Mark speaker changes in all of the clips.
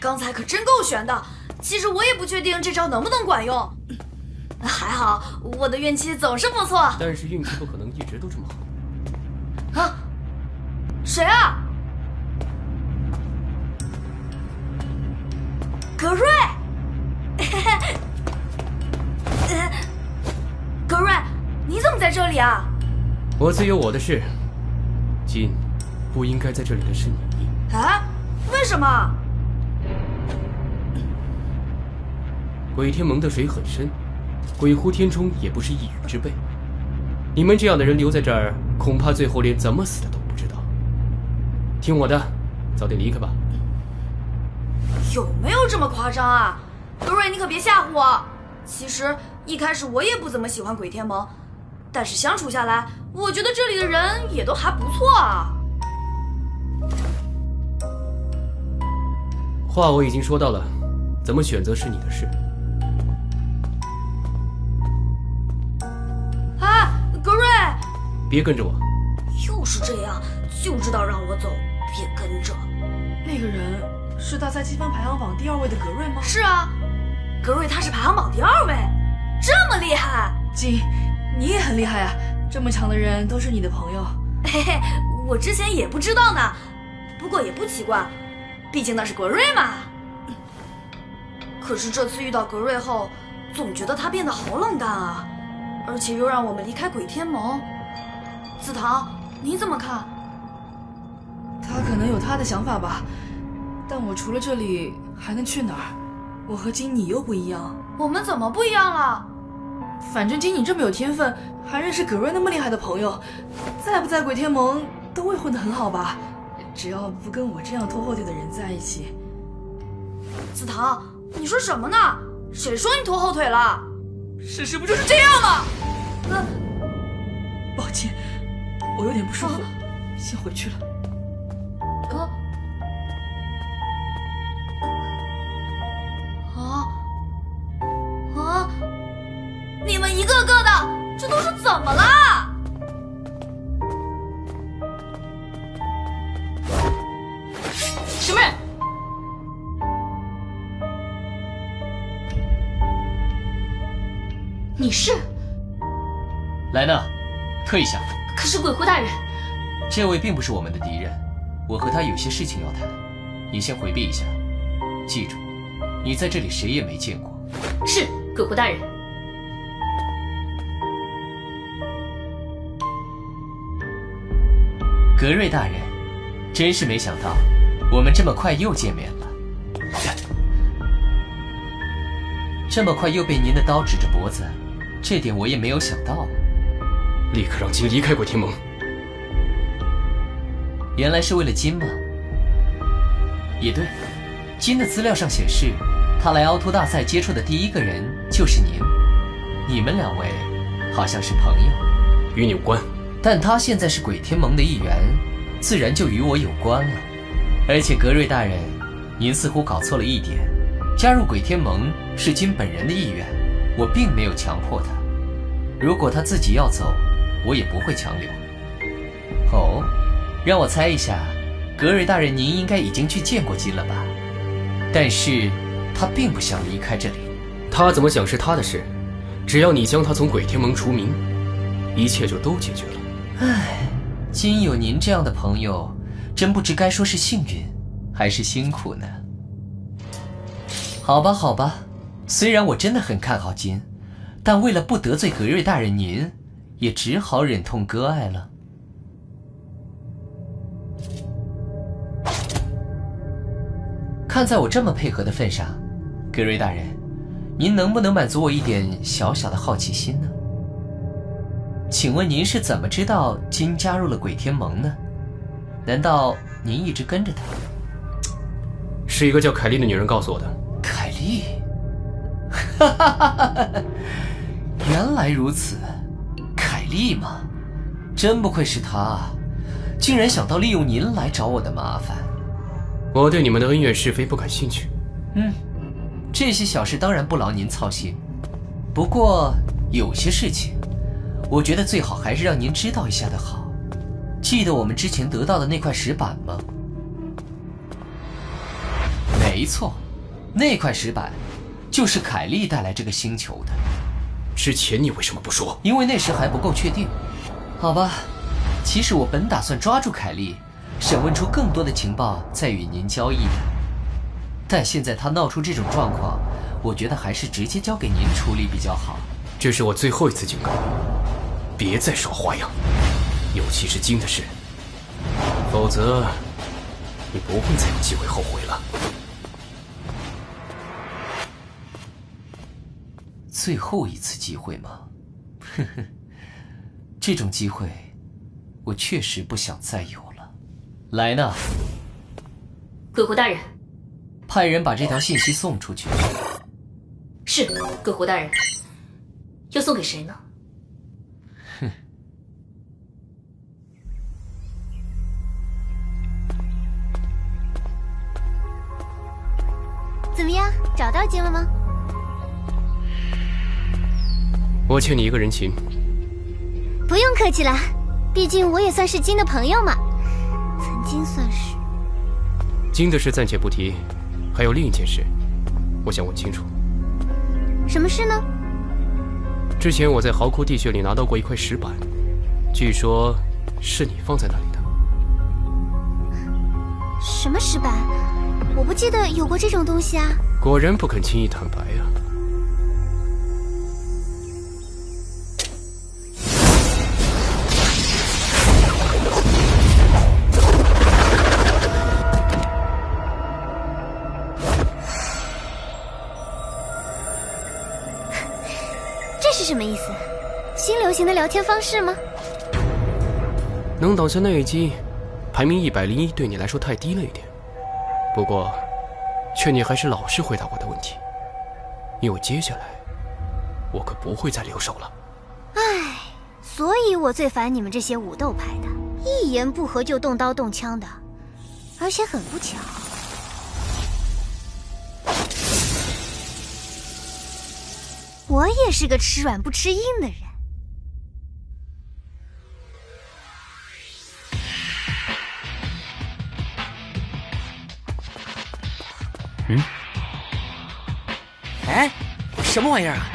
Speaker 1: 刚才可真够悬的。其实我也不确定这招能不能管用，还好我的运气总是不错。
Speaker 2: 但是运气不可能一直都这么好。
Speaker 1: 啊？谁啊？格瑞！格瑞，你怎么在这里啊？
Speaker 2: 我自有我的事，金，不应该在这里的是你。
Speaker 1: 啊？为什么？
Speaker 2: 鬼天盟的水很深，鬼狐天冲也不是一语之辈。你们这样的人留在这儿，恐怕最后连怎么死的都不知道。听我的，早点离开吧。
Speaker 1: 有没有这么夸张啊？格瑞，你可别吓唬我。其实一开始我也不怎么喜欢鬼天盟，但是相处下来，我觉得这里的人也都还不错啊。
Speaker 2: 话我已经说到了，怎么选择是你的事。
Speaker 1: 啊，格瑞！
Speaker 2: 别跟着我。
Speaker 1: 又是这样，就知道让我走，别跟着。
Speaker 3: 那个人是大赛积分排行榜第2位的格瑞吗？
Speaker 1: 是啊，格瑞他是排行榜第2位，这么厉害。
Speaker 3: 金，你也很厉害啊，这么强的人都是你的朋友。
Speaker 1: 嘿嘿，我之前也不知道呢，不过也不奇怪，毕竟那是格瑞嘛。可是这次遇到格瑞后，总觉得他变得好冷淡啊，而且又让我们离开鬼天盟。紫堂，你怎么看？
Speaker 3: 他可能有他的想法吧，但我除了这里还能去哪儿？我和金你又不一样。
Speaker 1: 我们怎么不一样了？
Speaker 3: 反正金你这么有天分，还认识葛瑞那么厉害的朋友，在不在鬼天盟都会混得很好吧？只要不跟我这样拖后腿的人在一起。
Speaker 1: 紫堂，你说什么呢？谁说你拖后腿了？
Speaker 3: 事实不就是这样吗？抱歉，我有点不舒服，先回去了。
Speaker 1: 你们一个个的，这都是怎么了？
Speaker 4: 什么人？你是？
Speaker 5: 莱纳，退下。
Speaker 4: 可是鬼狐大人，
Speaker 5: 这位并不是我们的敌人，我和他有些事情要谈，你先回避一下。记住，你在这里谁也没见过。
Speaker 4: 是鬼狐大人。
Speaker 5: 格瑞大人，真是没想到，我们这么快又见面了。这么快又被您的刀指着脖子，这点我也没有想到。
Speaker 2: 立刻让金离开鬼天盟。
Speaker 5: 原来是为了金吗？也对，金的资料上显示，他来凹凸大赛接触的第一个人就是您。你们2位好像是朋友。
Speaker 2: 与你无关。
Speaker 5: 但他现在是鬼天盟的一员，自然就与我有关了。而且格瑞大人，您似乎搞错了一点，加入鬼天盟是金本人的意愿，我并没有强迫他。如果他自己要走，我也不会强留。哦，让我猜一下，格瑞大人您应该已经去见过金了吧？但是他并不想离开这里。
Speaker 2: 他怎么想是他的事，只要你将他从鬼天盟除名，一切就都解决了。
Speaker 5: 唉，金有您这样的朋友，真不知该说是幸运还是辛苦呢。好吧好吧，虽然我真的很看好金，但为了不得罪格瑞大人您，也只好忍痛割爱了。看在我这么配合的份上，格瑞大人，您能不能满足我一点小小的好奇心呢？请问您是怎么知道金加入了鬼天盟呢？难道您一直跟着他？
Speaker 2: 是一个叫凯莉的女人告诉我的。
Speaker 5: 凯莉？哈哈哈哈！原来如此，凯莉吗？真不愧是她，竟然想到利用您来找我的麻烦。
Speaker 2: 我对你们的恩怨是非不感兴趣。
Speaker 5: 这些小事当然不劳您操心，不过有些事情我觉得最好还是让您知道一下的好。记得我们之前得到的那块石板吗？没。没错，那块石板就是凯莉带来这个星球的。
Speaker 2: 之前你为什么不说？
Speaker 5: 因为那时还不够确定。好吧，其实我本打算抓住凯莉，审问出更多的情报，再与您交易的。但现在他闹出这种状况，我觉得还是直接交给您处理比较好。
Speaker 2: 这是我最后一次警告你，别再耍花样，尤其是金的事，否则你不会再有机会后悔了。
Speaker 5: 最后一次机会吗？呵呵，这种机会我确实不想再有了。莱纳，
Speaker 4: 鬼狐大人。
Speaker 5: 派人把这条信息送出去。
Speaker 4: 是，鬼狐大人。要送给谁呢？
Speaker 5: 哼。
Speaker 6: 怎么样，找到金了吗？
Speaker 2: 我欠你一个人情。
Speaker 6: 不用客气了，毕竟我也算是金的朋友嘛，曾经算是。
Speaker 2: 金的事暂且不提，还有另一件事，我想问清楚。
Speaker 6: 什么事呢？
Speaker 2: 之前我在壕窟地穴里拿到过一块石板，据说是你放在那里的。
Speaker 6: 什么石板？我不记得有过这种东西啊。
Speaker 2: 果然不肯轻易坦白啊。
Speaker 6: 这是什么意思？新流行的聊天方式吗？
Speaker 2: 能挡下那一击，排名101对你来说太低了一点。不过，劝你还是老实回答我的问题，因为接下来我可不会再留手了。
Speaker 6: 唉，所以我最烦你们这些武斗派的，一言不合就动刀动枪的，而且很不巧，我也是个吃软不吃硬的人。
Speaker 7: 哎，什么玩意儿啊？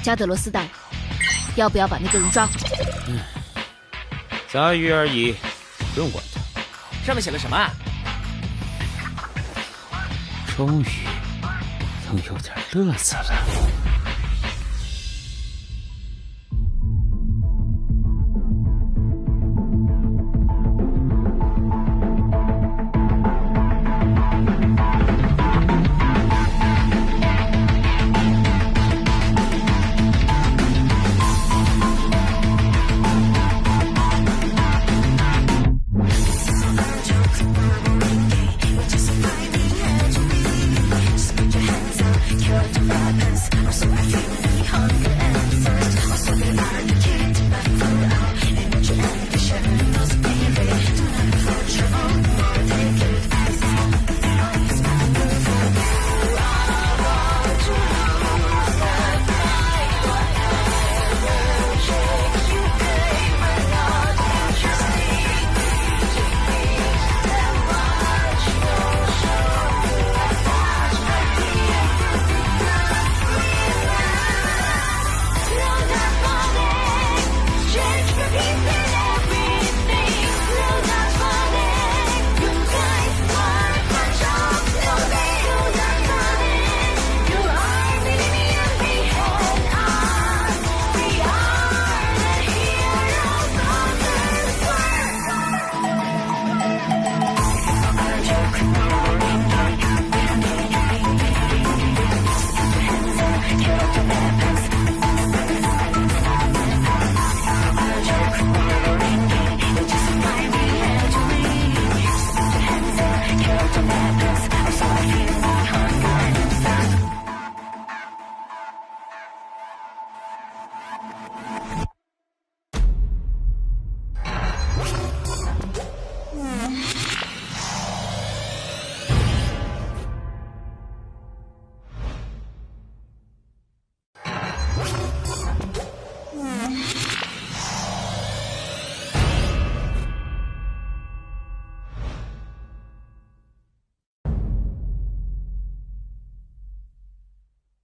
Speaker 8: 加德罗斯大人，要不要把那个人抓回去？
Speaker 9: 杂鱼而已，不用管他。
Speaker 7: 上面写了什么啊？
Speaker 9: 终于能有点乐子了。